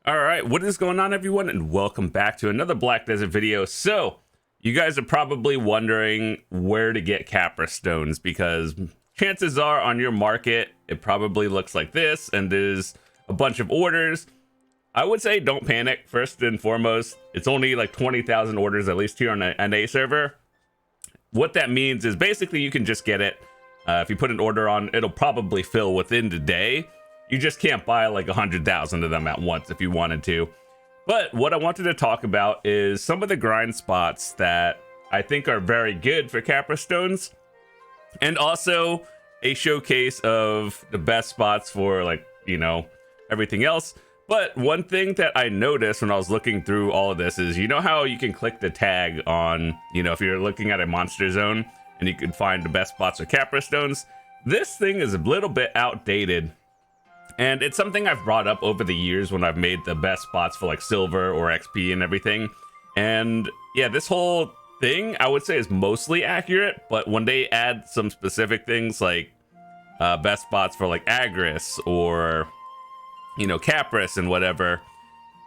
All right, what is going on, everyone, and welcome back to another Black Desert video. So, you guys are probably wondering where to get Caphras Stones, because chances are on your market, it probably looks like this, and there's a bunch of orders. I would say don't panic, first and foremost. It's only like 20,000 orders, at least here on the NA server. What that means is basically you can just get it. If you put an order on, it'll probably fill within the day. You just can't buy like 100,000 of them at once if you wanted to. But what I wanted to talk about is some of the grind spots that I think are very good for Caphras Stones, and also a showcase of the best spots for, like, you know, everything else. But one thing that I noticed when I was looking through all of this is, you know how you can click the tag on, you know, if you're looking at a monster zone and you can find the best spots for Caphras Stones? This thing is a little bit outdated. And it's something I've brought up over the years when I've made the best spots for like silver or XP and everything. And yeah, this whole thing I would say is mostly accurate, but when they add some specific things like best spots for like Agris or, you know, Caphras and whatever,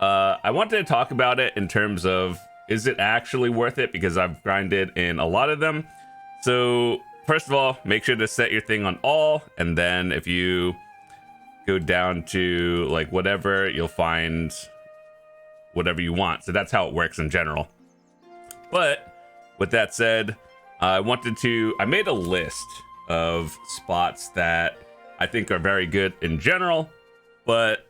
I wanted to talk about it in terms of, is it actually worth it? Because I've grinded in a lot of them. So first of all, make sure to set your thing on all, and then if you go down to like whatever, you'll find whatever you want. So that's how it works in general. But with that said, I made a list of spots that I think are very good in general, but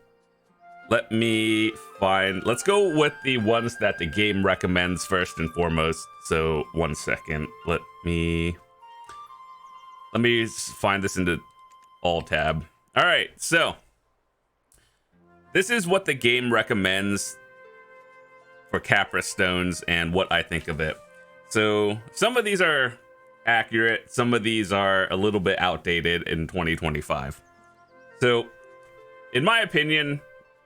let's go with the ones that the game recommends first and foremost. So 1 second, let me find this in the all tab. All right, so this is what the game recommends for Caphras Stones and what I think of it. So some of these are accurate, some of these are a little bit outdated in 2025. So in my opinion,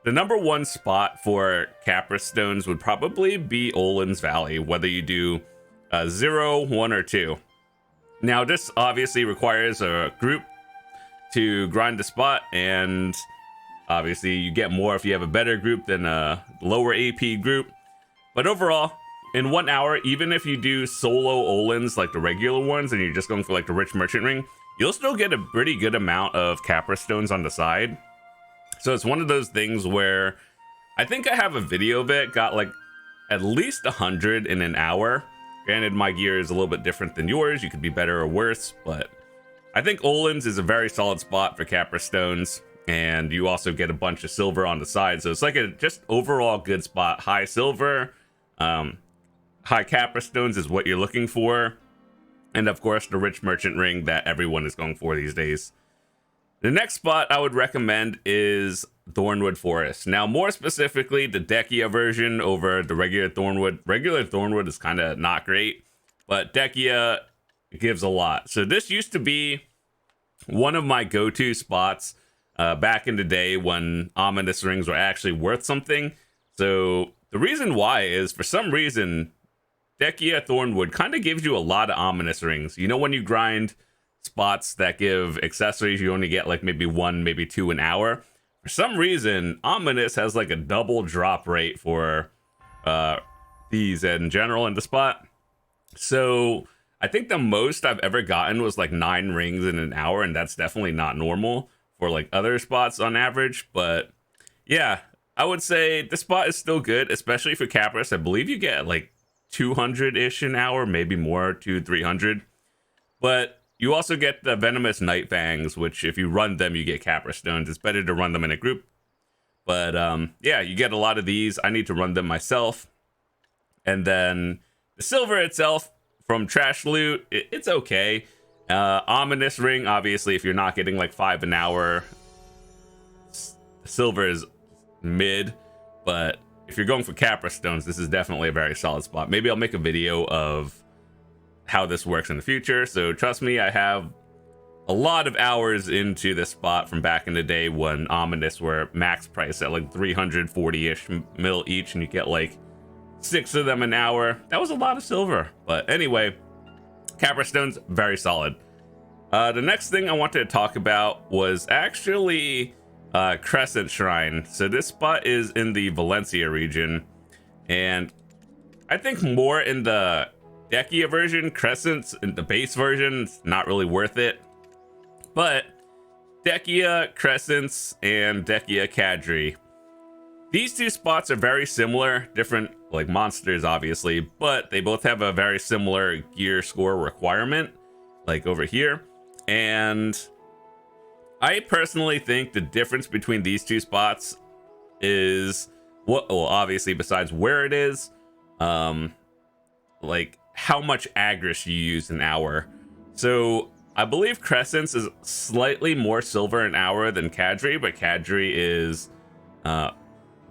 the number one spot for Caphras Stones would probably be Oluns Valley, whether you do 0, 1, or 2. Now this obviously requires a group to grind the spot, and obviously you get more if you have a better group than a lower AP group. But overall, in 1 hour, even if you do solo Oluns like the regular ones and you're just going for like the rich merchant ring, you'll still get a pretty good amount of Caphras Stones on the side. So it's one of those things where I think I have a video of it, got like at least 100 in an hour. Granted, my gear is a little bit different than yours, you could be better or worse, but I think Oluns is a very solid spot for Caphras Stones, and you also get a bunch of silver on the side, so it's like a just overall good spot. High silver, high Caphras Stones is what you're looking for, and of course the rich merchant ring that everyone is going for these days. The next spot I would recommend is Thornwood Forest. Now, more specifically, the Dekia version over the regular Thornwood. Regular Thornwood is kind of not great, but Dekia gives a lot. So this used to be one of my go-to spots back in the day when ominous rings were actually worth something. So the reason why is, for some reason, Dekia Thornwood kind of gives you a lot of ominous rings. You know, when you grind spots that give accessories, you only get like maybe 1, maybe 2 an hour. For some reason, ominous has like a double drop rate for these in general in the spot. So I think the most I've ever gotten was like 9 rings in an hour, and that's definitely not normal for like other spots on average. But yeah, I would say the spot is still good, especially for Caphras. I believe you get like 200-ish an hour, maybe more, 200-300. But you also get the venomous night fangs, which if you run them, you get Caphras Stones. It's better to run them in a group. But yeah, you get a lot of these. I need to run them myself. And then the silver itself, from trash loot, it's okay. Ominous ring, obviously, if you're not getting like 5 an hour, silver is mid. But if you're going for Caphras Stones, this is definitely a very solid spot. Maybe I'll make a video of how this works in the future. So trust me, I have a lot of hours into this spot from back in the day when ominous were max price at like 340-ish mil each, and you get like 6 of them an hour. That was a lot of silver. But anyway, Caphras Stones, very solid. The next thing I wanted to talk about was actually Crescent Shrine. So this spot is in the Valencia region, and I think more in the Dekia version. Crescent's in the base version, it's not really worth it. But Dekia, Crescents, and Dekia Cadry. These two spots are very similar, different like monsters obviously, but they both have a very similar gear score requirement, like over here. And I personally think the difference between these two spots is what, well, obviously besides where it is, like how much Agris you use an hour. So I believe Crescents is slightly more silver an hour than Cadry, but Cadry is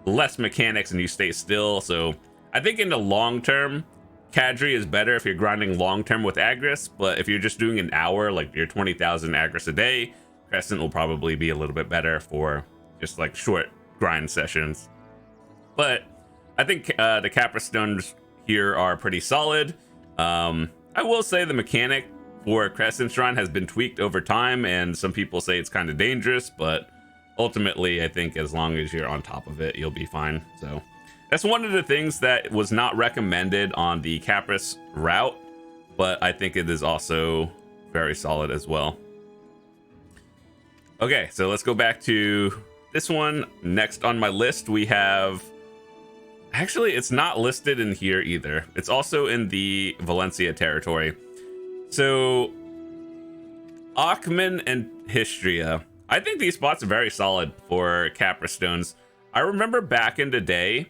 less mechanics and you stay still. So I think in the long term, Cadry is better if you're grinding long term with Agris, but if you're just doing an hour, like your 20,000 Agris a day, Crescent will probably be a little bit better for just like short grind sessions. But I think the Caphras Stones here are pretty solid. I will say the mechanic for Crescent Shrine has been tweaked over time, and some people say it's kind of dangerous, but ultimately I think as long as you're on top of it, you'll be fine. So that's one of the things that was not recommended on the Caphras route, but I think it is also very solid as well. Okay, so let's go back to this one. Next on my list, we have... Actually, it's not listed in here either. It's also in the Valencia territory. So, Aakman and Hystria. I think these spots are very solid for Caphras Stones. I remember back in the day,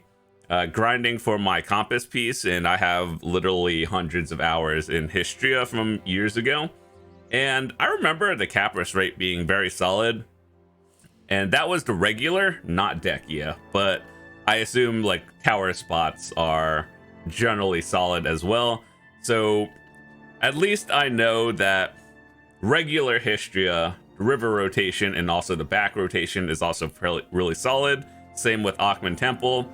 grinding for my compass piece, and I have literally hundreds of hours in Hystria from years ago. And I remember the Caphras rate being very solid. And that was the regular, not Dekia. But I assume like tower spots are generally solid as well. So at least I know that regular Hystria, river rotation, and also the back rotation is also really solid. Same with Aakman Temple.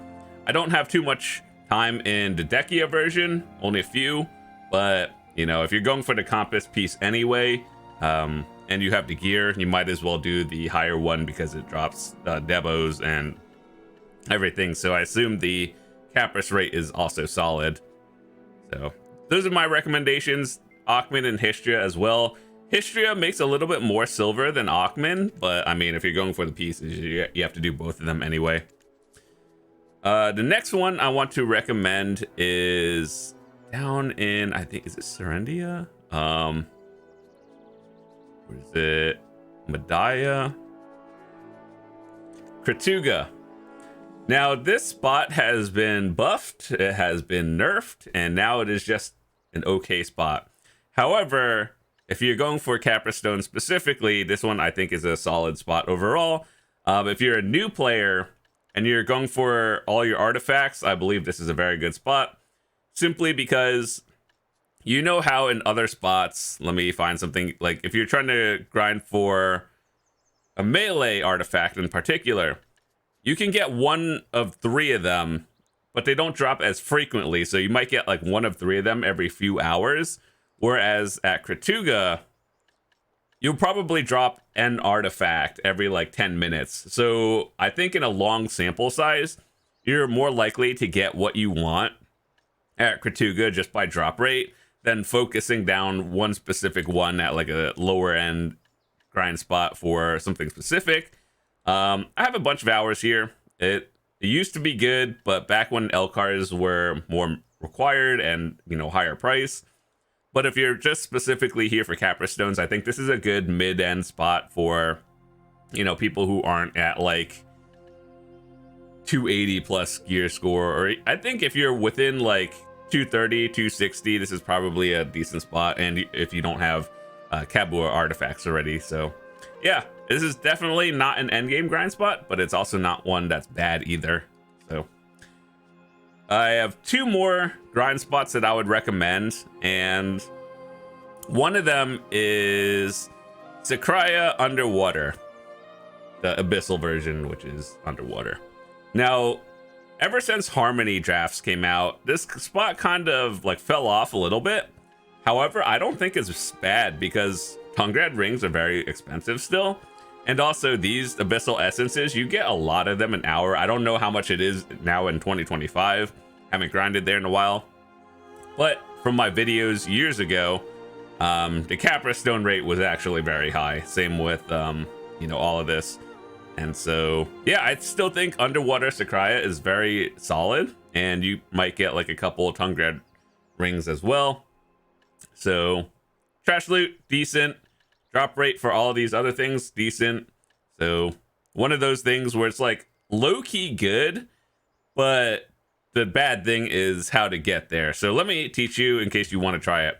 I don't have too much time in the Dekia version, only a few, but you know, if you're going for the compass piece anyway, and you have the gear, you might as well do the higher one because it drops Devos and everything. So I assume the Caphras rate is also solid. So those are my recommendations. Aakman and Hystria as well. Hystria makes a little bit more silver than Aakman, but I mean, if you're going for the pieces, you have to do both of them anyway. The next one I want to recommend is down in, I think, is it Serendia? Where is it? Medaya? Kratuga. Now, this spot has been buffed, it has been nerfed, and now it is just an okay spot. However, if you're going for Caphras Stone specifically, this one I think is a solid spot overall. If you're a new player and you're going for all your artifacts, I believe this is a very good spot. Simply because you know how in other spots, let me find something, like if you're trying to grind for a melee artifact in particular, you can get one of 3 of them, but they don't drop as frequently. So you might get like 1 of 3 of them every few hours. Whereas at Kratuga, you'll probably drop an artifact every like 10 minutes. So I think in a long sample size, you're more likely to get what you want at Kratuga just by drop rate than focusing down one specific one at like a lower end grind spot for something specific. I have a bunch of hours here. It used to be good, but back when Elcars were more required and, you know, higher price. But if you're just specifically here for Caphras Stones, I think this is a good mid-end spot for, you know, people who aren't at like 280 plus gear score. Or I think if you're within like 230, 260, this is probably a decent spot. And if you don't have Kabua artifacts already. So yeah, this is definitely not an endgame grind spot, but it's also not one that's bad either. So I have 2 more grind spots that I would recommend, and one of them is Sycraia Underwater, the Abyssal version, which is underwater. Now, ever since Harmony drafts came out, this spot kind of like fell off a little bit. However, I don't think it's bad because Tungrad rings are very expensive still. And also these Abyssal Essences, you get a lot of them an hour. I don't know how much it is now in 2025. Haven't grinded there in a while. But from my videos years ago, the Caphras Stone rate was actually very high. Same with, all of this. And so, yeah, I still think Underwater Sycraia is very solid. And you might get like a couple of Tungred rings as well. So, trash loot, decent. Drop rate for all of these other things, decent. So, one of those things where it's like low-key good, but the bad thing is how to get there. So let me teach you in case you want to try it.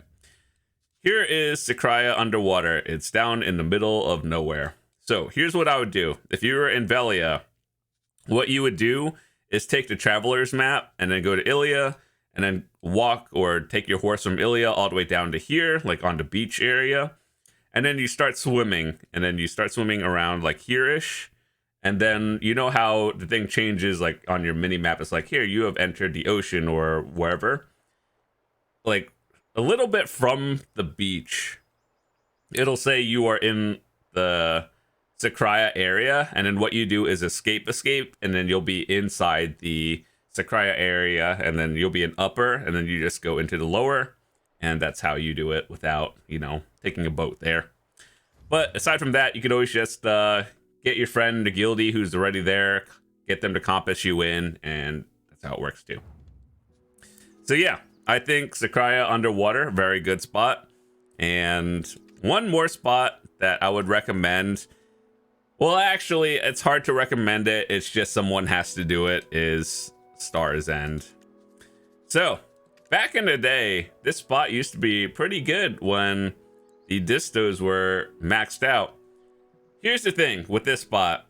Here is Sycraia underwater. It's down in the middle of nowhere. So here's what I would do. If you were in Velia, what you would do is take the Traveler's map and then go to Ilia and then walk or take your horse from Ilia all the way down to here, like on the beach area. And then you start swimming, and then you start swimming around like here-ish. And then you know how the thing changes, like on your mini map. It's like, here, you have entered the ocean or wherever. Like a little bit from the beach, it'll say you are in the Sycraia area. And then what you do is escape. And then you'll be inside the Sycraia area. And then you'll be in upper. And then you just go into the lower. And that's how you do it without, taking a boat there. But aside from that, you can always just get your friend, the guildie, who's already there, get them to compass you in, and that's how it works too. So yeah, I think Sycraia underwater, very good spot. And one more spot that I would recommend, well, actually, it's hard to recommend it. It's just someone has to do it, is Star's End. So, back in the day, this spot used to be pretty good when the distos were maxed out. Here's the thing with this spot.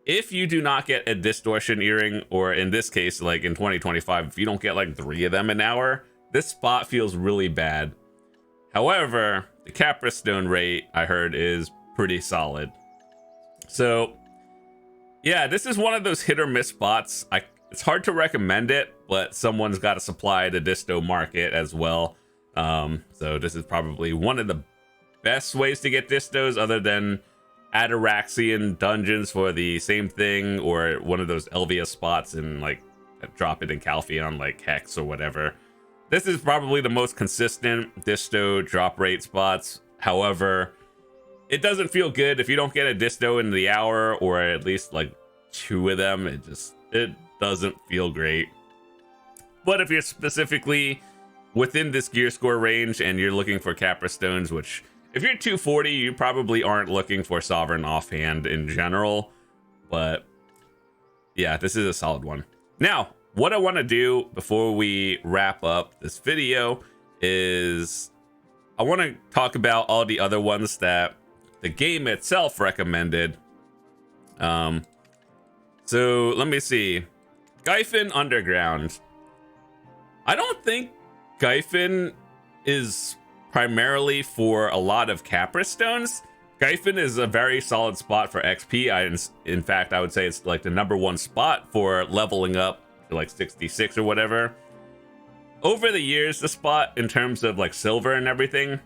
If you do not get a distortion earring, or in this case, like in 2025, if you don't get like 3 of them an hour, this spot feels really bad. However, the Caphras Stone rate, I heard, is pretty solid. So, yeah, this is one of those hit or miss spots. It's hard to recommend it, but someone's got to supply the disto market as well. So this is probably one of the best ways to get distos, other than Ataraxian dungeons for the same thing, or one of those Elvia spots and like drop it in Calpheon, like Hex or whatever. This is probably the most consistent disto drop rate spots. However, it doesn't feel good if you don't get a disto in the hour, or at least like 2 of them. It doesn't feel great. But if you're specifically within this gear score range and you're looking for Caphras Stones, which if you're 240, you probably aren't looking for Sovereign Offhand in general. But yeah, this is a solid one. Now, what I want to do before we wrap up this video is I want to talk about all the other ones that the game itself recommended. So let me see. Gyfin Underground. I don't think Gyfin is primarily for a lot of Caphras Stones. Gyfin is a very solid spot for XP. In fact, I would say it's like the #1 spot for leveling up to like 66 or whatever. Over the years, the spot in terms of like silver and everything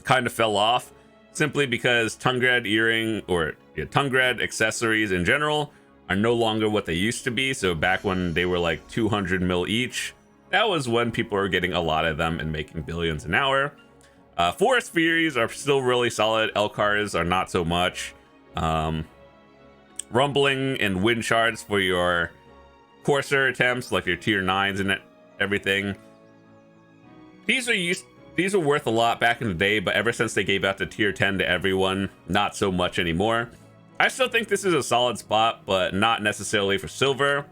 kind of fell off, simply because Tungred earring or Tungred accessories in general are no longer what they used to be. So back when they were like 200 mil each, that was when people were getting a lot of them and making billions an hour. Forest Furies are still really solid. Elcars are not so much. Rumbling and Wind Shards for your Courser attempts, like your tier 9s and everything. These are worth a lot back in the day, but ever since they gave out the tier 10 to everyone, not so much anymore. I still think this is a solid spot, but not necessarily for silver.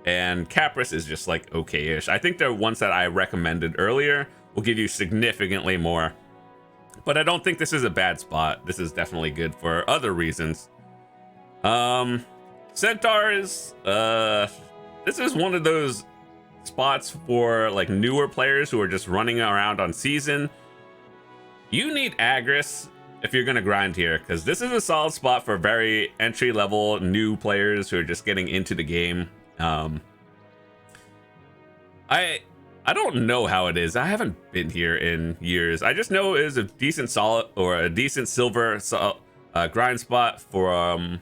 And Caphras is just like okay-ish. I think the ones that I recommended earlier will give you significantly more. But I don't think this is a bad spot. This is definitely good for other reasons. Centaurs, this is one of those spots for like newer players who are just running around on season. You need Agris if you're gonna grind here, because this is a solid spot for very entry-level new players who are just getting into the game. I don't know how it is. I haven't been here in years. I just know it is a decent solid or a decent silver grind spot for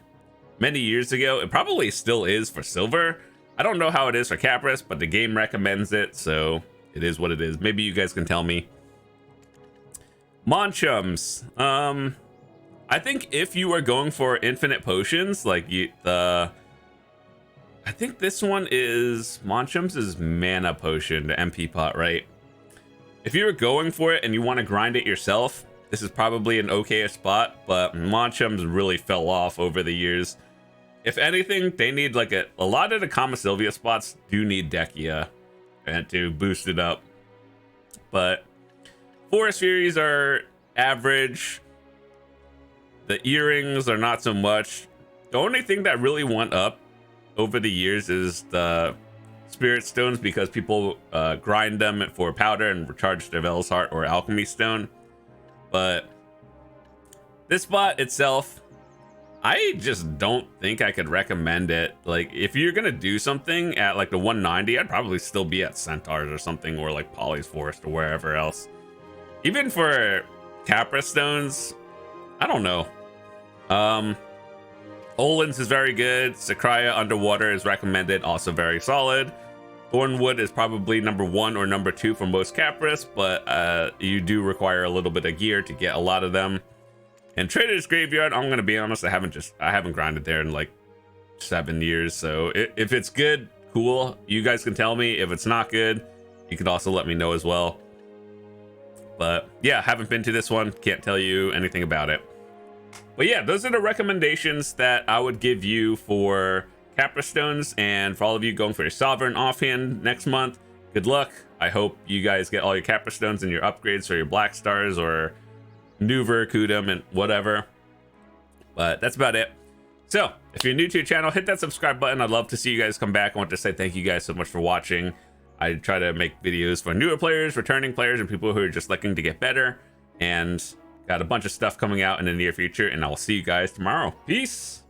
many years ago. It probably still is for silver. I don't know how it is for Caphras, but the game recommends it, so it is what it is. Maybe you guys can tell me. Manshaums. I think if you are going for infinite potions, like I think this one is Manshaums is mana potion, the MP pot, right? If you're going for it and you want to grind it yourself, this is probably an okay spot, but Manshaums really fell off over the years. If anything, they need like a lot of the Kama Sylvia spots do need Dekia and to boost it up. But Forest Furies are average. The earrings are not so much. The only thing that really went up over the years is the Spirit Stones, because people grind them for powder and recharge their Veil's Heart or Alchemy Stone. But this spot itself, I just don't think I could recommend it. Like, if you're gonna do something at like the 190, I'd probably still be at Centaurs or something, or like Polly's Forest or wherever else. Even for Caphras Stones, I don't know. Oluns is very good. Sycraia Underwater is recommended, also very solid. Thornwood is probably number 1 or number 2 for most Caphras, but you do require a little bit of gear to get a lot of them. And Trader's Graveyard, I'm gonna be honest, I haven't grinded there in like 7 years. So if it's good, cool. You guys can tell me. If it's not good, you can also let me know as well. But yeah, haven't been to this one, can't tell you anything about it. But yeah, those are the recommendations that I would give you for Caphras Stones, and for all of you going for your Sovereign Offhand next month, good luck. I hope you guys get all your Caphras Stones and your upgrades for your Black Stars or New Veracudum and whatever. But that's about it. So if you're new to your channel, hit that subscribe button. I'd love to see you guys come back. I want to say thank you guys so much for watching. I try to make videos for newer players, returning players, and people who are just looking to get better. And got a bunch of stuff coming out in the near future, and I will see you guys tomorrow. Peace.